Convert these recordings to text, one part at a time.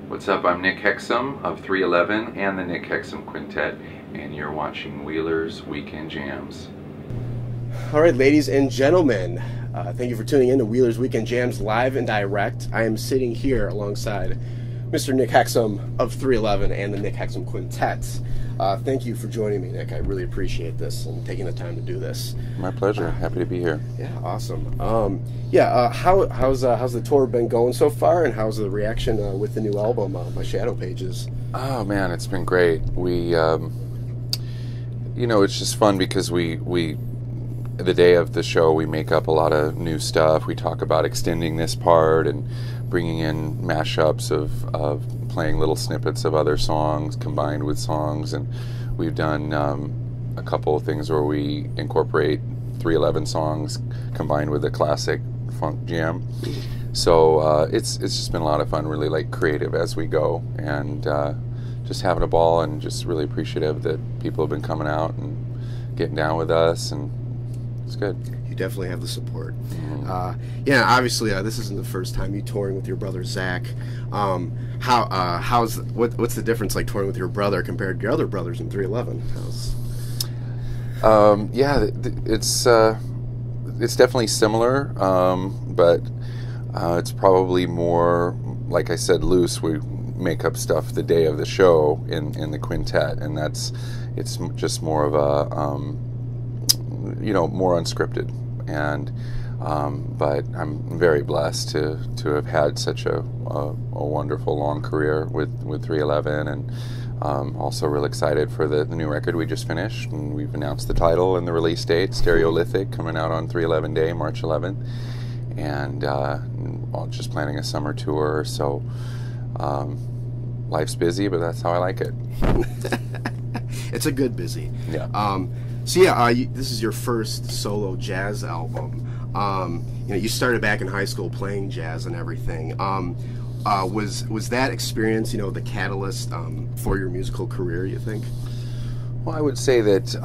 What's up? I'm Nick Hexum of 311 and the Nick Hexum Quintet, and you're watching Wheeler's Weekend Jams. All right, ladies and gentlemen, thank you for tuning in to Wheeler's Weekend Jams live and direct. I am sitting here alongside Mr. Nick Hexum of 311 and the Nick Hexum Quintet. Thank you for joining me, Nick. I really appreciate this and taking the time to do this. My pleasure. Happy to be here. Yeah, awesome. How's the tour been going so far, and how's the reaction with the new album, My Shadow Pages? Oh man, it's been great. We, it's just fun because we the day of the show we make up a lot of new stuff. We talk about extending this part and bringing in mashups of playing little snippets of other songs combined with songs, and we've done a couple of things where we incorporate 311 songs combined with a classic funk jam. So it's just been a lot of fun, really like creative as we go, and just having a ball, and just really appreciative that people have been coming out and getting down with us, and it's good. You definitely have the support. Obviously this isn't the first time you touring with your brother Zach. What's the difference like touring with your brother compared to your other brothers in 311? It's definitely similar, but it's probably more, like I said, loose. We make up stuff the day of the show in the quintet, and it's just more of a more unscripted. And but I'm very blessed to have had such a wonderful long career with 311, and also real excited for the new record we just finished, and we've announced the title and the release date, Stereolithic, coming out on 311 Day, March 11th, and just planning a summer tour. So life's busy, but that's how I like it. It's a good busy. Yeah. This is your first solo jazz album. You started back in high school playing jazz and everything. Was that experience, the catalyst for your musical career, you think? Well, I would say that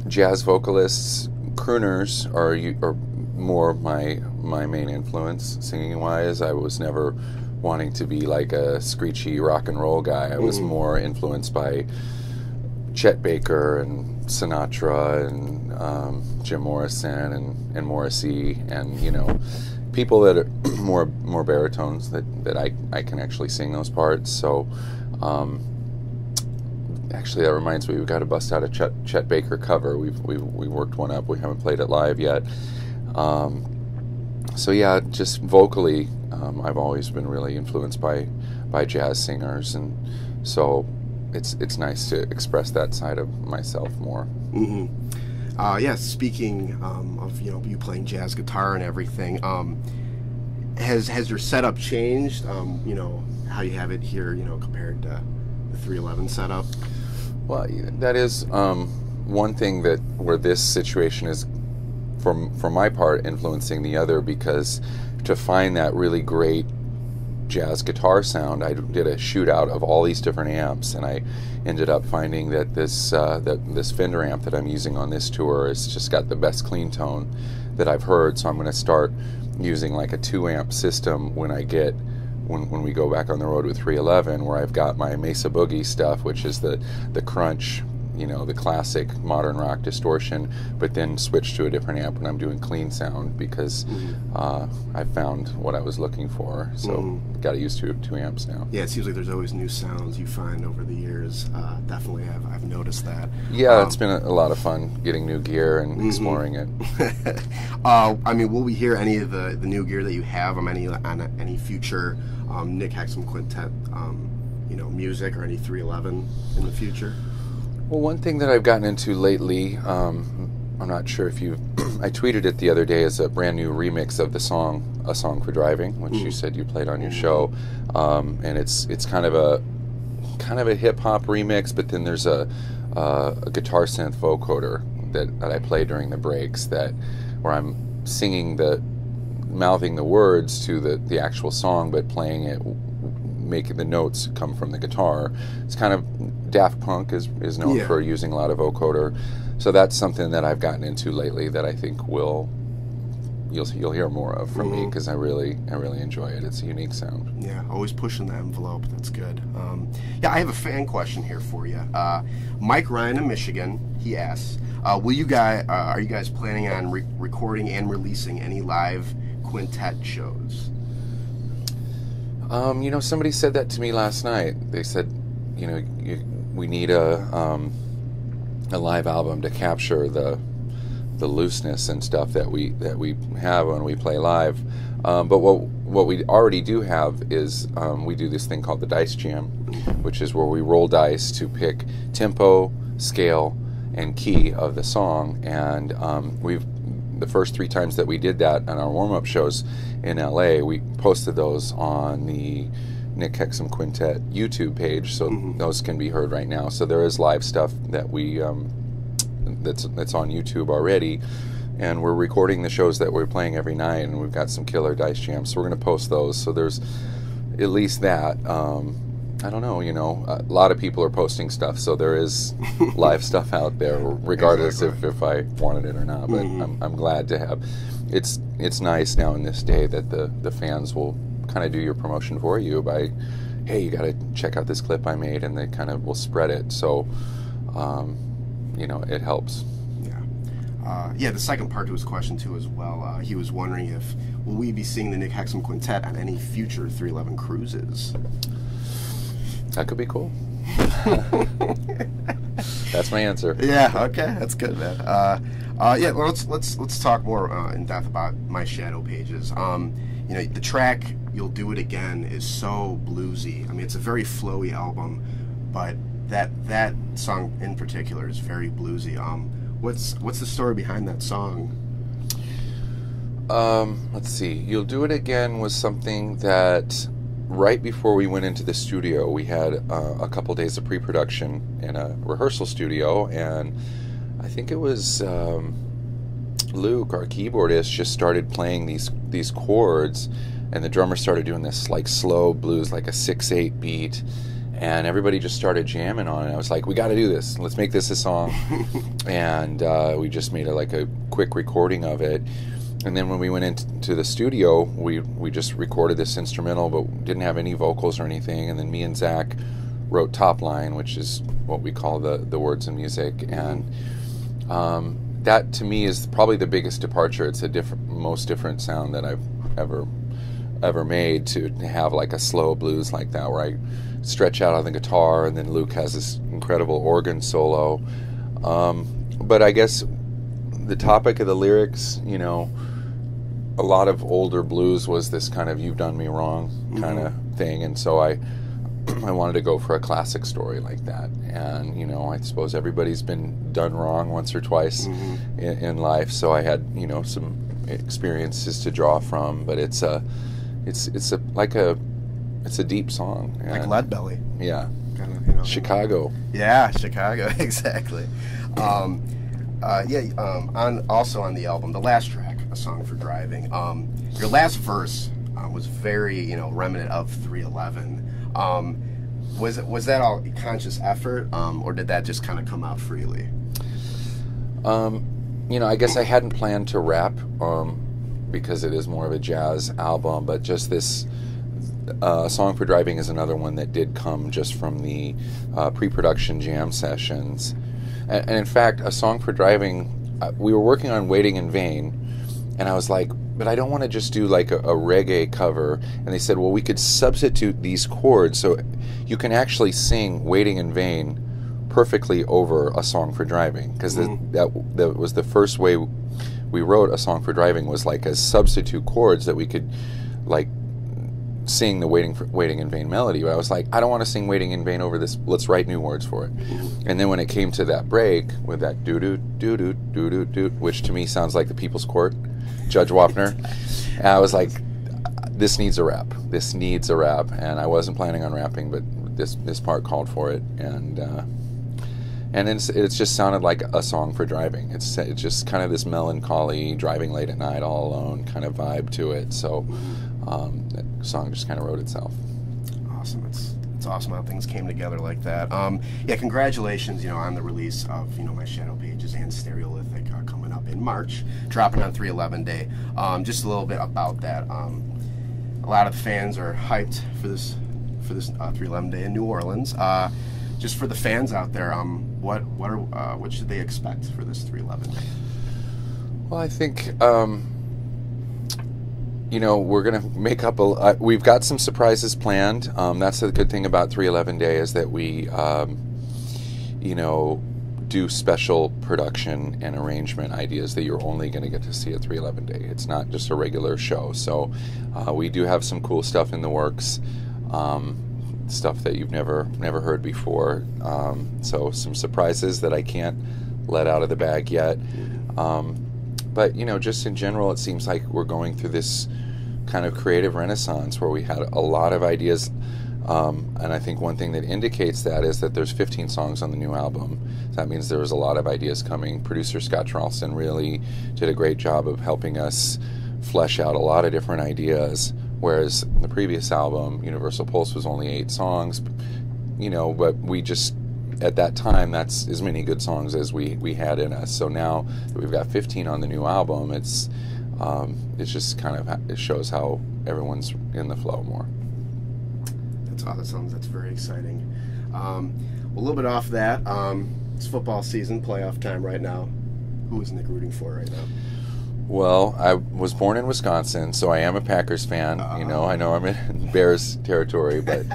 jazz vocalists, crooners, are more my main influence singing-wise. I was never wanting to be like a screechy rock and roll guy. I was more influenced by Chet Baker and Sinatra and Jim Morrison and Morrissey, and people that are more baritones that I can actually sing those parts. So actually, that reminds me, we've got to bust out a Chet Baker cover. We worked one up. We haven't played it live yet. Just vocally, I've always been really influenced by jazz singers, and so it's nice to express that side of myself more. Speaking of you playing jazz guitar and everything, has your setup changed? How you have it here, compared to the 311 setup? Well, that is one thing where this situation is, for my part, influencing the other, because to find that really great jazz guitar sound, I did a shootout of all these different amps, and I ended up finding that this Fender amp that I'm using on this tour has just got the best clean tone that I've heard. So I'm going to start using like a 2-amp system when we go back on the road with 311, where I've got my Mesa Boogie stuff, which is the crunch, the classic modern rock distortion, but then switch to a different amp when I'm doing clean sound, because I found what I was looking for. So got to use two amps now. Yeah, it seems like there's always new sounds you find over the years. Definitely, I've noticed that. Yeah, it's been a lot of fun getting new gear and exploring it. Will we hear any of the new gear that you have on any future Nick Hexum Quintet, music, or any 311 in the future? Well, one thing that I've gotten into lately, I'm not sure if I tweeted it the other day, as a brand new remix of the song "A Song for Driving," which you said you played on your show, and it's kind of a hip hop remix, but then there's a guitar synth vocoder that I play during the breaks, where I'm singing mouthing the words to the actual song, but playing it, making the notes come from the guitar. It's kind of Daft Punk is known for using a lot of vocoder, so that's something that I've gotten into lately that I think will you'll hear more of from me, because I really enjoy it. It's a unique sound. Yeah, always pushing the envelope. That's good. Yeah, I have a fan question here for you. Mike Ryan in Michigan, he asks, are you guys planning on recording and releasing any live quintet shows? Somebody said that to me last night. They said, we need a live album to capture the looseness and stuff that we have when we play live. But what we already do have is we do this thing called the Dice Jam, which is where we roll dice to pick tempo, scale, and key of the song. And the first 3 times that we did that on our warm-up shows in LA, we posted those on the Nick Hexum Quintet YouTube page, so those can be heard right now. So there is live stuff that we that's on YouTube already, and we're recording the shows that we're playing every night, and we've got some killer dice jams, so we're going to post those. So there's at least that. I don't know, a lot of people are posting stuff, so there is live stuff out there, regardless if I wanted it or not. But I'm glad to have. It's nice now in this day that the fans will kind of do your promotion for you by, hey, you got to check out this clip I made, and they kind of will spread it. So, it helps. Yeah, the second part to his question too as well. He was wondering if will we be seeing the Nick Hexum Quintet on any future 311 cruises? That could be cool. That's my answer. Yeah. Okay. That's good, man. Yeah. Well, let's talk more in depth about My Shadow Pages. The track "You'll Do It Again" is so bluesy. I mean, it's a very flowy album, but that song in particular is very bluesy. What's the story behind that song? Let's see. "You'll Do It Again" was something that right before we went into the studio, we had a couple days of pre-production in a rehearsal studio, and I think it was Luke, our keyboardist, just started playing these chords, and the drummer started doing this like slow blues, like a 6/8 beat, and everybody just started jamming on it. I was like, we got to do this. Let's make this a song. And we just made a quick recording of it. And then when we went into the studio, we just recorded this instrumental, but didn't have any vocals or anything. And then me and Zach wrote Top Line, which is what we call the words and music. And that to me is probably the biggest departure. It's most different sound that I've ever made, to have like a slow blues like that, where I stretch out on the guitar, and then Luke has this incredible organ solo. But I guess the topic of the lyrics, a lot of older blues was this kind of "you've done me wrong" kind of thing, and so I wanted to go for a classic story like that. And I suppose everybody's been done wrong once or twice in life, so I had some experiences to draw from. But it's a deep song, like Leadbelly. Yeah, kind of, Chicago. Yeah, Chicago, exactly. Also on the album, the last track, "A Song for Driving," your last verse was very, remnant of 311. Was that all conscious effort, or did that just kind of come out freely? I guess I hadn't planned to rap, because it is more of a jazz album, but just this "A Song for Driving" is another one that did come just from the pre-production jam sessions. And in fact, "A Song for Driving," we were working on "Waiting in Vain," and I was like, but I don't want to just do like a reggae cover. And they said, well, we could substitute these chords so you can actually sing "Waiting in Vain" perfectly over "A Song for Driving," because that was the first way we wrote "A Song for Driving," was like as substitute chords that we could like sing the waiting in vain melody. But I was like, I don't want to sing "Waiting in Vain" over this. Let's write new words for it. And then when it came to that break with that doo doo doo doo doo doo doo, which to me sounds like the People's Court, Judge Wapner, and I was like, this needs a rap. This needs a rap. And I wasn't planning on rapping, but this part called for it, and it's just sounded like a song for driving. It's just kind of this melancholy, driving late at night all alone kind of vibe to it. So that song just kind of wrote itself. Awesome. It's awesome how things came together like that. Congratulations, on the release of, My Shadow Pages and Stereolithic coming up in March, dropping on 3/11 Day. Just a little bit about that. A lot of the fans are hyped for this 3/11 Day in New Orleans. Just for the fans out there, what should they expect for this 3/11 Day? Well, I think we're going to make up we've got some surprises planned. That's the good thing about 3/11 Day, is that we do special production and arrangement ideas that you're only going to get to see at 3/11 Day. It's not just a regular show. So we do have some cool stuff in the works, stuff that you've never heard before. So some surprises that I can't let out of the bag yet. But just in general, it seems like we're going through this kind of creative renaissance where we had a lot of ideas. And I think one thing that indicates that is that there's 15 songs on the new album. That means there was a lot of ideas coming. Producer Scott Charleston really did a great job of helping us flesh out a lot of different ideas, whereas the previous album, Universal Pulse, was only 8 songs. But we just, at that time, that's as many good songs as we had in us. So now that we've got 15 on the new album, it's just it shows how everyone's in the flow more. That's very exciting. A little bit off that, it's football season, playoff time right now. Who is Nick rooting for right now? Well, I was born in Wisconsin, so I am a Packers fan. I know I'm in Bears territory, but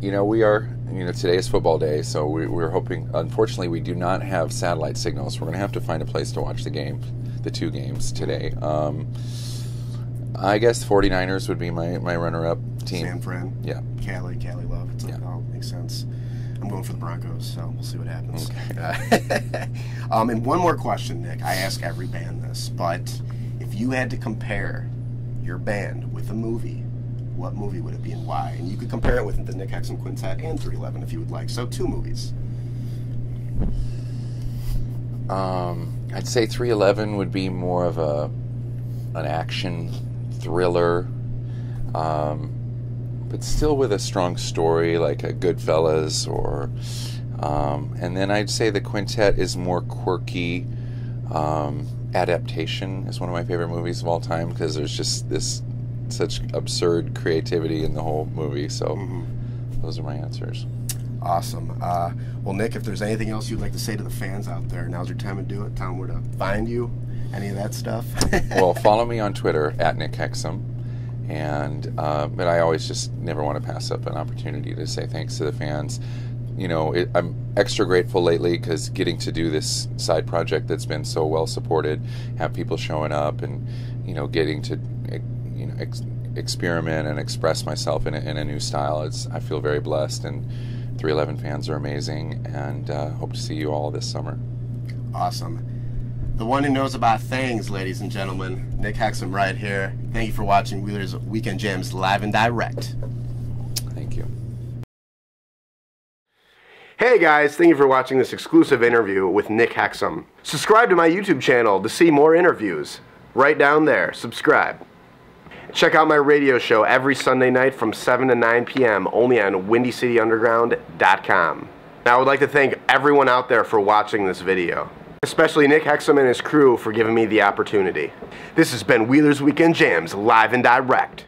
we are. Today is football day, so we're hoping. Unfortunately, we do not have satellite signals. We're going to have to find a place to watch the 2 games today. I guess 49ers would be my runner-up team. San Fran. Yeah. Cali love. Makes sense. I'm going for the Broncos, so we'll see what happens. Okay. And one more question, Nick. I ask every band this, but if you had to compare your band with a movie, what movie would it be and why? And you could compare it with the Nick Hexum Quintet and 311 if you would like. So 2 movies. I'd say 311 would be more of an action thriller, but still with a strong story, like a Goodfellas, and then I'd say the Quintet is more quirky. Adaptation is one of my favorite movies of all time because there's just such absurd creativity in the whole movie. So those are my answers. Awesome. Well, Nick, if there's anything else you'd like to say to the fans out there, now's your time to do it. Tell them where to find you, any of that stuff. Well, follow me on Twitter at Nick Hexum, but I always just never want to pass up an opportunity to say thanks to the fans. I'm extra grateful lately because getting to do this side project that's been so well supported, have people showing up, and getting to experiment and express myself in a new style. I feel very blessed, and 311 fans are amazing, and hope to see you all this summer. Awesome. The one who knows about things, ladies and gentlemen, Nick Hexum right here. Thank you for watching Wheeler's Weekend Jams live and direct. Thank you. Hey guys, thank you for watching this exclusive interview with Nick Hexum. Subscribe to my YouTube channel to see more interviews. Right down there, subscribe. Check out my radio show every Sunday night from 7 to 9 p.m. only on WindyCityUnderground.com. Now I would like to thank everyone out there for watching this video, especially Nick Hexum and his crew for giving me the opportunity. This has been Wheeler's Weekend Jams live and direct.